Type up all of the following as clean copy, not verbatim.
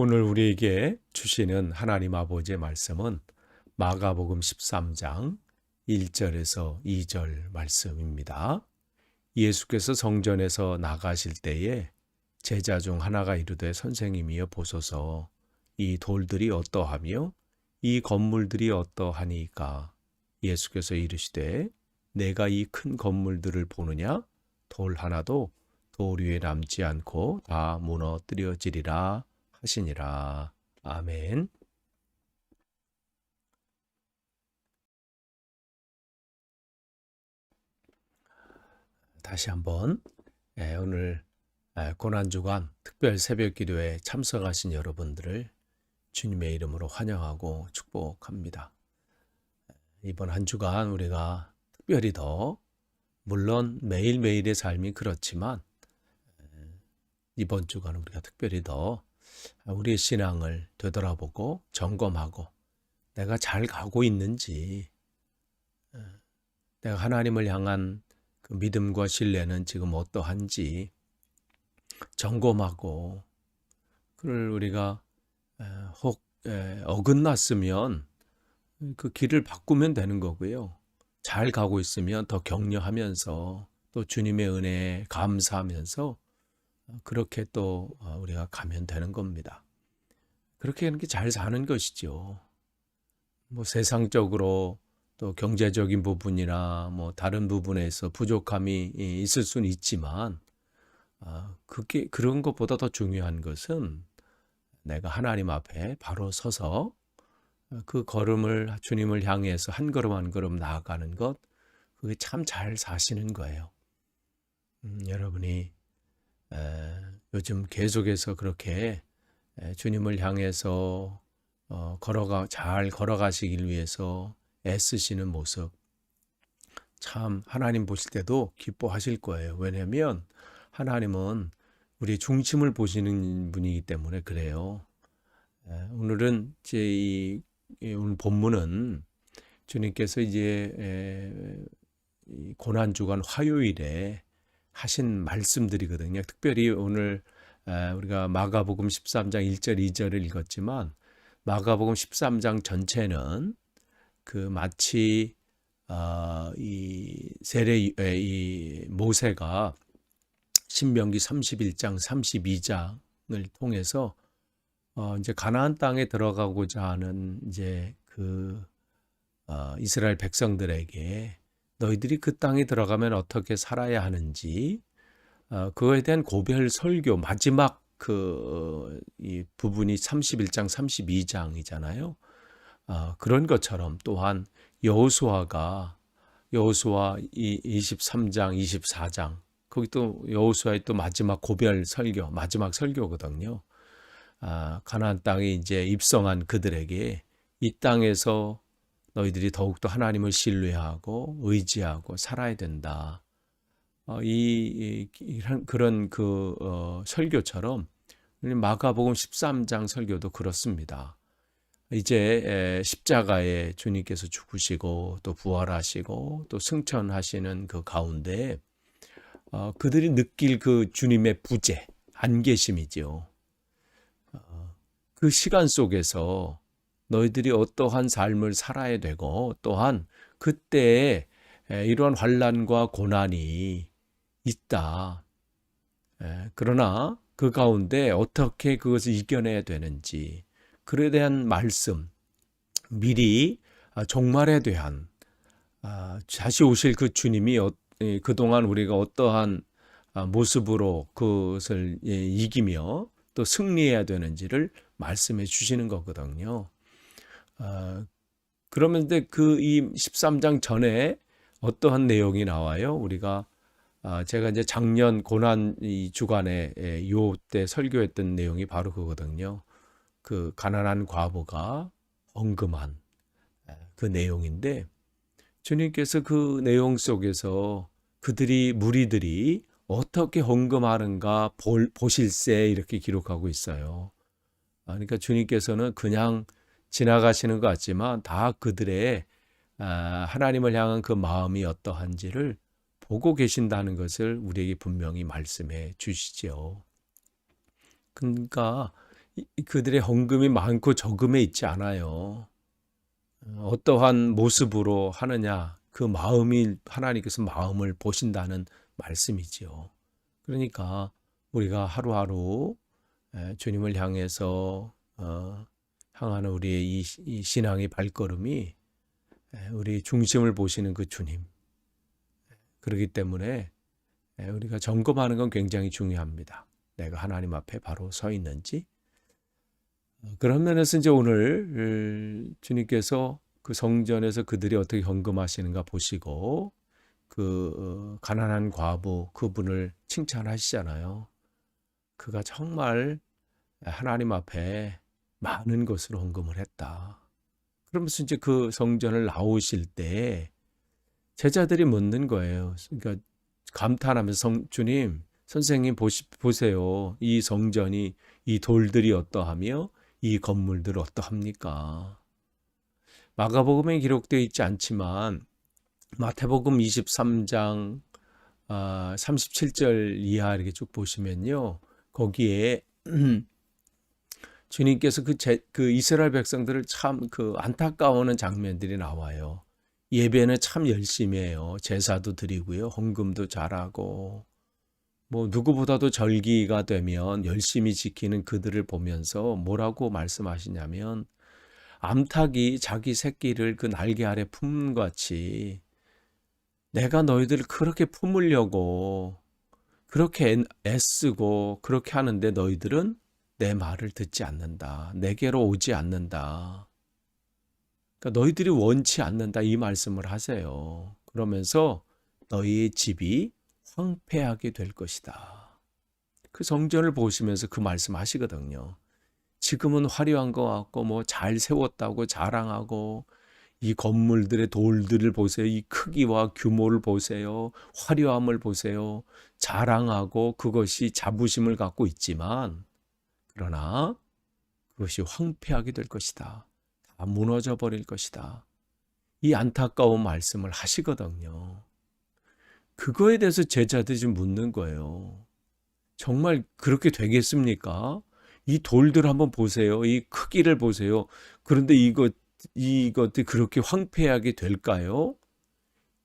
오늘 우리에게 주시는 하나님 아버지의 말씀은 마가복음 13장 1절에서 2절 말씀입니다. 예수께서 성전에서 나가실 때에 제자 중 하나가 이르되 선생님이여 보소서 이 돌들이 어떠하며 이 건물들이 어떠하니까. 예수께서 이르시되 내가 이 큰 건물들을 보느냐? 돌 하나도 돌 위에 남지 않고 다 무너뜨려지리라 하시니라. 아멘. 다시 한번 오늘 고난주간 특별 새벽 기도에 참석하신 여러분들을 주님의 이름으로 환영하고 축복합니다. 이번 한 주간 우리가 특별히 더 물론 매일매일의 삶이 그렇지만 이번 주간 우리가 특별히 더 우리의 신앙을 되돌아보고 점검하고 내가 잘 가고 있는지, 내가 하나님을 향한 그 믿음과 신뢰는 지금 어떠한지 점검하고, 그를 우리가 혹 어긋났으면 그 길을 바꾸면 되는 거고요. 잘 가고 있으면 더 격려하면서 또 주님의 은혜에 감사하면서 그렇게 또 우리가 가면 되는 겁니다. 그렇게 이렇게 잘 사는 것이죠. 뭐 세상적으로 또 경제적인 부분이나 뭐 다른 부분에서 부족함이 있을 수는 있지만 그게 그런 것보다 더 중요한 것은 내가 하나님 앞에 바로 서서 그 걸음을 주님을 향해서 한 걸음 한 걸음 나아가는 것, 그게 참 잘 사시는 거예요. 여러분이 요즘 계속해서 그렇게 주님을 향해서 잘 걸어가시길 위해서 애쓰시는 모습, 참 하나님 보실 때도 기뻐하실 거예요. 왜냐하면 하나님은 우리 중심을 보시는 분이기 때문에 그래요. 오늘은 이제 오늘 본문은 주님께서 이제 고난 주간 화요일에 하신 말씀들이거든요. 특별히 오늘 우리가 마가복음 13장 1절 2절을 읽었지만 마가복음 13장 전체는 그 마치 이 모세가 신명기 31장 32장을 통해서 이제 가나안 땅에 들어가고자 하는 이제 그 이스라엘 백성들에게 너희들이 그 땅에 들어가면 어떻게 살아야 하는지 그거에 대한 고별 설교 마지막 이 부분이 31장 32장이잖아요. 그런 것처럼 또한 여호수아 23장 24장 거기 또 여호수아의 또 마지막 고별 설교 마지막 설교거든요. 가나안 땅에 이제 입성한 그들에게 이 땅에서 너희들이 더욱더 하나님을 신뢰하고 의지하고 살아야 된다. 그런 설교처럼 마가복음 13장 설교도 그렇습니다. 이제 십자가에 주님께서 죽으시고 또 부활하시고 또 승천하시는 그 가운데 그들이 느낄 그 주님의 부재, 안계심이죠. 그 시간 속에서 너희들이 어떠한 삶을 살아야 되고 또한 그때에 이러한 환난과 고난이 있다. 그러나 그 가운데 어떻게 그것을 이겨내야 되는지 그에 대한 말씀, 미리 종말에 대한 다시 오실 그 주님이 그동안 우리가 어떠한 모습으로 그것을 이기며 또 승리해야 되는지를 말씀해 주시는 거거든요. 그러면 이 13장 전에 어떠한 내용이 나와요? 우리가 제가 이제 작년 고난 이 주간에 요 때 설교했던 내용이 바로 그거거든요. 그 가난한 과부가 헌금한 그 내용인데 주님께서 그 내용 속에서 무리들이 어떻게 헌금하는가 보실세 이렇게 기록하고 있어요. 그러니까 주님께서는 그냥 지나가시는 것 같지만 다 그들의 하나님을 향한 그 마음이 어떠한지를 보고 계신다는 것을 우리에게 분명히 말씀해 주시죠. 그러니까 그들의 헌금이 많고 적음에 있지 않아요. 어떠한 모습으로 하느냐, 그 마음이 하나님께서 마음을 보신다는 말씀이지요. 그러니까 우리가 하루하루 주님을 향해서 향하는 우리의 이 신앙의 발걸음이 우리 중심을 보시는 그 주님. 그렇기 때문에 우리가 점검하는 건 굉장히 중요합니다. 내가 하나님 앞에 바로 서 있는지. 그런 면에서 이제 오늘 주님께서 그 성전에서 그들이 어떻게 헌금하시는가 보시고 그 가난한 과부 그분을 칭찬하시잖아요. 그가 정말 하나님 앞에 많은 것으로 헌금을 했다. 그러면서 이제 그 성전을 나오실 때 제자들이 묻는 거예요. 그러니까 감탄하면서 주님, 선생님 보세요. 이 성전이 이 돌들이 어떠하며 이 건물들 어떠합니까? 마가복음에 기록되어 있지 않지만 마태복음 23장 37절 이하 이렇게 쭉 보시면요. 거기에 주님께서 그 이스라엘 백성들을 참 그 안타까워하는 장면들이 나와요. 예배는 참 열심히 해요. 제사도 드리고요. 헌금도 잘하고 뭐 누구보다도 절기가 되면 열심히 지키는 그들을 보면서 뭐라고 말씀하시냐면 암탉이 자기 새끼를 그 날개 아래 품는 것 같이 내가 너희들을 그렇게 품으려고 그렇게 애쓰고 그렇게 하는데 너희들은 내 말을 듣지 않는다. 내게로 오지 않는다. 그러니까 너희들이 원치 않는다 이 말씀을 하세요. 그러면서 너희의 집이 황폐하게 될 것이다. 그 성전을 보시면서 그 말씀 하시거든요. 지금은 화려한 것 같고 뭐 잘 세웠다고 자랑하고 이 건물들의 돌들을 보세요. 이 크기와 규모를 보세요. 화려함을 보세요. 자랑하고 그것이 자부심을 갖고 있지만 그러나 그것이 황폐하게 될 것이다. 다 무너져 버릴 것이다. 이 안타까운 말씀을 하시거든요. 그거에 대해서 제자들이 좀 묻는 거예요. 정말 그렇게 되겠습니까? 이 돌들 한번 보세요. 이 크기를 보세요. 그런데 이것들이 그렇게 황폐하게 될까요?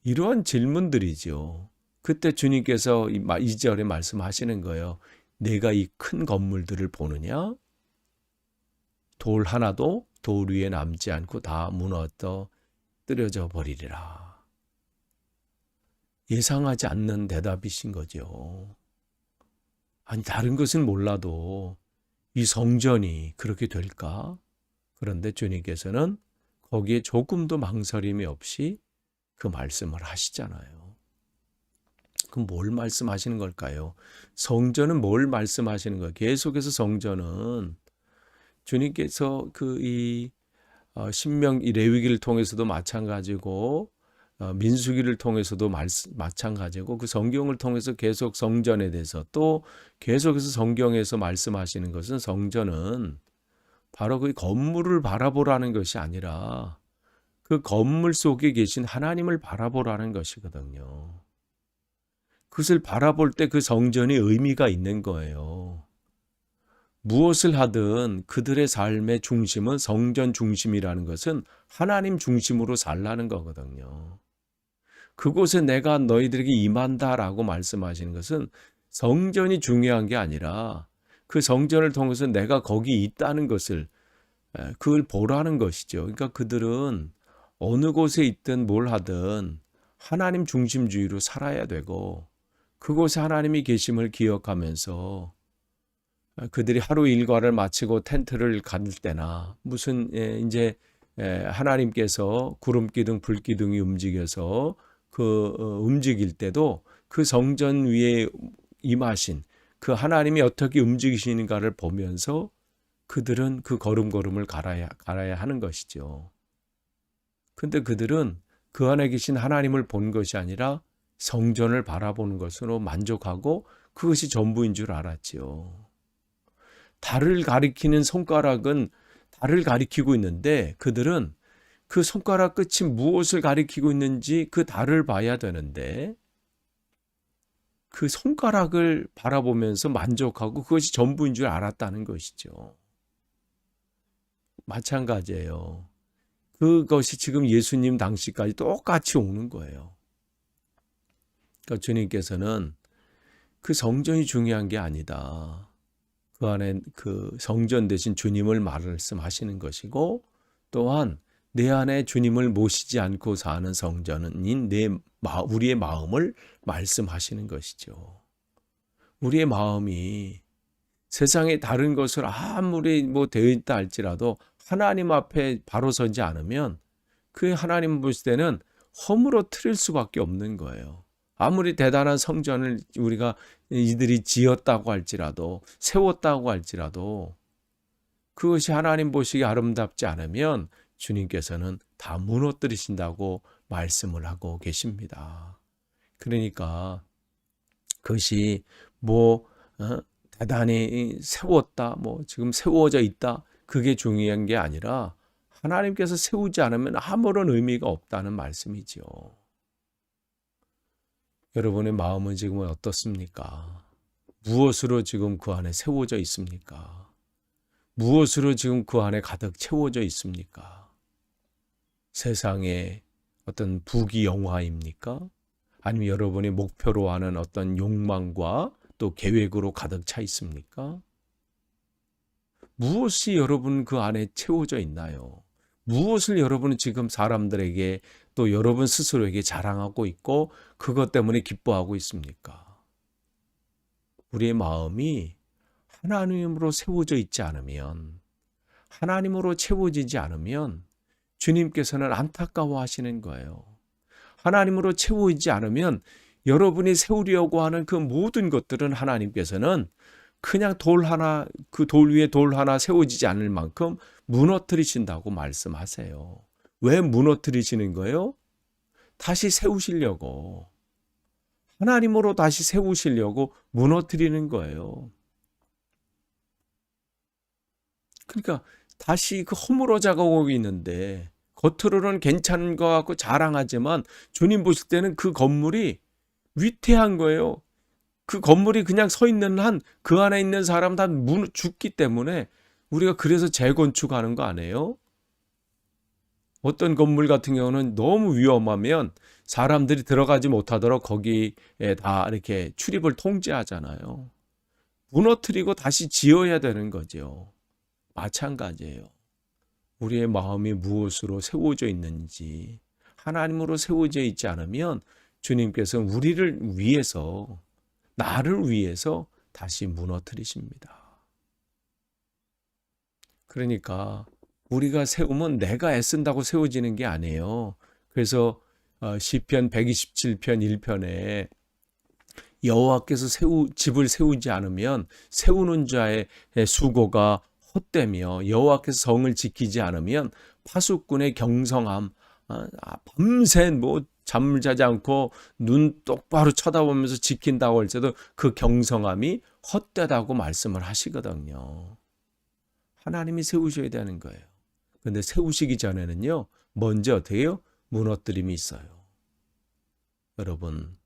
이러한 질문들이죠. 그때 주님께서 2절에 말씀하시는 거예요. 내가 이 큰 건물들을 보느냐? 돌 하나도 돌 위에 남지 않고 다 무너져 떨어져 버리리라. 예상하지 않는 대답이신 거죠. 아니 다른 것은 몰라도 이 성전이 그렇게 될까? 그런데 주님께서는 거기에 조금도 망설임이 없이 그 말씀을 하시잖아요. 그럼 뭘 말씀하시는 걸까요? 성전은 뭘 말씀하시는 거예요? 계속해서 성전은 주님께서 신명 레위기를 통해서도 마찬가지고 민수기를 통해서도 마찬가지고 그 성경을 통해서 계속 성전에 대해서 또 계속해서 성경에서 말씀하시는 것은 성전은 바로 그 건물을 바라보라는 것이 아니라 그 건물 속에 계신 하나님을 바라보라는 것이거든요. 그것을 바라볼 때 그 성전이 의미가 있는 거예요. 무엇을 하든 그들의 삶의 중심은 성전 중심이라는 것은 하나님 중심으로 살라는 거거든요. 그곳에 내가 너희들에게 임한다라고 말씀하시는 것은 성전이 중요한 게 아니라 그 성전을 통해서 내가 거기 있다는 것을 그걸 보라는 것이죠. 그러니까 그들은 어느 곳에 있든 뭘 하든 하나님 중심주의로 살아야 되고 그곳에 하나님이 계심을 기억하면서 그들이 하루 일과를 마치고 텐트를 갈 때나 무슨 이제 하나님께서 구름기둥 불기둥이 움직여서 움직일 때도 그 성전 위에 임하신 그 하나님이 어떻게 움직이시는가를 보면서 그들은 그 걸음걸음을 갈아야 하는 것이죠. 근데 그들은 그 안에 계신 하나님을 본 것이 아니라 성전을 바라보는 것으로 만족하고 그것이 전부인 줄 알았지요. 달을 가리키는 손가락은 달을 가리키고 있는데 그들은 그 손가락 끝이 무엇을 가리키고 있는지 그 달을 봐야 되는데 그 손가락을 바라보면서 만족하고 그것이 전부인 줄 알았다는 것이죠. 마찬가지예요. 그것이 지금 예수님 당시까지 똑같이 오는 거예요. 그러니까 주님께서는 그 성전이 중요한 게 아니다. 그 안에 그 성전 대신 주님을 말씀하시는 것이고, 또한 내 안에 주님을 모시지 않고 사는 성전인 우리의 마음을 말씀하시는 것이죠. 우리의 마음이 세상의 다른 것을 아무리 되어 있다 할지라도 하나님 앞에 바로 서지 않으면 그 하나님 보실 때는 허물어뜨릴 수밖에 없는 거예요. 아무리 대단한 성전을 우리가 이들이 지었다고 할지라도, 세웠다고 할지라도 그것이 하나님 보시기에 아름답지 않으면 주님께서는 다 무너뜨리신다고 말씀을 하고 계십니다. 그러니까 그것이 대단히 세웠다, 지금 세워져 있다, 그게 중요한 게 아니라 하나님께서 세우지 않으면 아무런 의미가 없다는 말씀이지요. 여러분의 마음은 지금은 어떻습니까? 무엇으로 지금 그 안에 세워져 있습니까? 무엇으로 지금 그 안에 가득 채워져 있습니까? 세상의 어떤 부귀영화입니까? 아니면 여러분이 목표로 하는 어떤 욕망과 또 계획으로 가득 차 있습니까? 무엇이 여러분 그 안에 채워져 있나요? 무엇을 여러분은 지금 사람들에게 또 여러분 스스로에게 자랑하고 있고 그것 때문에 기뻐하고 있습니까? 우리의 마음이 하나님으로 세워져 있지 않으면, 하나님으로 채워지지 않으면 주님께서는 안타까워 하시는 거예요. 하나님으로 채워지지 않으면 여러분이 세우려고 하는 그 모든 것들은 하나님께서는 그냥 그 돌 위에 돌 하나 세워지지 않을 만큼 무너뜨리신다고 말씀하세요. 왜 무너뜨리시는 거예요? 다시 세우시려고. 하나님으로 다시 세우시려고 무너뜨리는 거예요. 그러니까 다시 그 허물어져 가고 있는데 겉으로는 괜찮은 것 같고 자랑하지만 주님 보실 때는 그 건물이 위태한 거예요. 그 건물이 그냥 서 있는 한 그 안에 있는 사람 다 죽기 때문에 우리가 그래서 재건축하는 거 아니에요? 어떤 건물 같은 경우는 너무 위험하면 사람들이 들어가지 못하도록 거기에 다 이렇게 출입을 통제하잖아요. 무너뜨리고 다시 지어야 되는 거죠. 마찬가지예요. 우리의 마음이 무엇으로 세워져 있는지, 하나님으로 세워져 있지 않으면 주님께서는 우리를 위해서, 나를 위해서 다시 무너뜨리십니다. 그러니까 우리가 세우면 내가 애쓴다고 세워지는 게 아니에요. 그래서 시편 127편 1편에 여호와께서 집을 세우지 않으면 세우는 자의 수고가 헛되며 여호와께서 성을 지키지 않으면 파수꾼의 경성함, 밤새 잠을 자지 않고 눈 똑바로 쳐다보면서 지킨다고 할지라도 그 경성함이 헛되다고 말씀을 하시거든요. 하나님이 세우셔야 되는 거예요. 그런데 세우시기 전에는요, 먼저 어떻게 해요? 무너뜨림이 있어요. 여러분,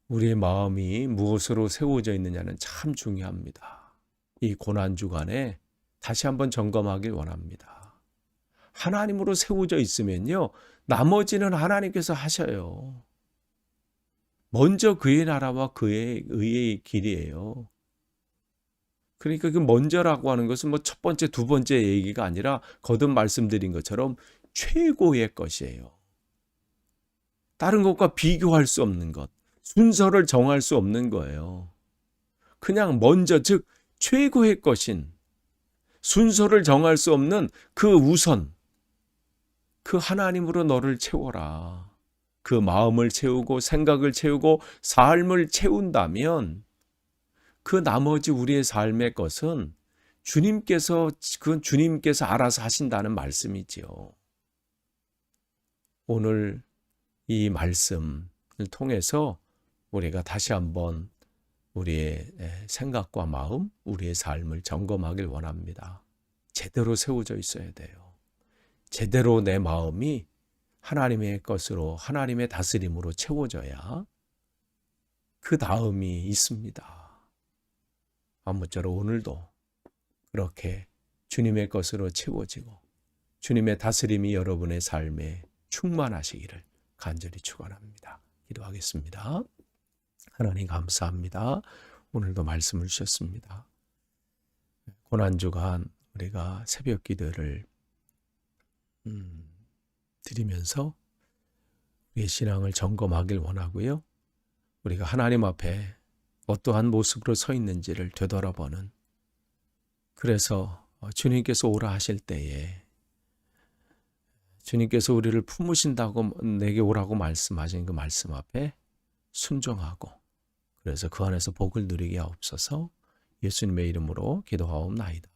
우리의 마음이 무엇으로 세워져 있느냐는 참 중요합니다. 이 고난주간에 다시 한번 점검하길 원합니다. 하나님으로 세워져 있으면요, 나머지는 하나님께서 하셔요. 먼저 그의 나라와 그의 의의 길이에요. 그러니까 그 먼저라고 하는 것은 첫 번째, 두 번째 얘기가 아니라 거듭 말씀드린 것처럼 최고의 것이에요. 다른 것과 비교할 수 없는 것, 순서를 정할 수 없는 거예요. 그냥 먼저, 즉 최고의 것인, 순서를 정할 수 없는 그 우선, 그 하나님으로 너를 채워라. 그 마음을 채우고 생각을 채우고 삶을 채운다면 그 나머지 우리의 삶의 것은 그건 주님께서 알아서 하신다는 말씀이지요. 오늘 이 말씀을 통해서 우리가 다시 한번 우리의 생각과 마음, 우리의 삶을 점검하길 원합니다. 제대로 세워져 있어야 돼요. 제대로 내 마음이 하나님의 것으로, 하나님의 다스림으로 채워져야 그 다음이 있습니다. 아무쪼록 오늘도 그렇게 주님의 것으로 채워지고 주님의 다스림이 여러분의 삶에 충만하시기를 간절히 축원합니다. 기도하겠습니다. 하나님 감사합니다. 오늘도 말씀을 주셨습니다. 고난주간 우리가 새벽 기도를 드리면서 우리의 신앙을 점검하길 원하고요. 우리가 하나님 앞에 어떠한 모습으로 서 있는지를 되돌아보는, 그래서 주님께서 오라 하실 때에 주님께서 우리를 품으신다고 내게 오라고 말씀하신 그 말씀 앞에 순종하고, 그래서 그 안에서 복을 누리게 하옵소서. 예수님의 이름으로 기도하옵나이다.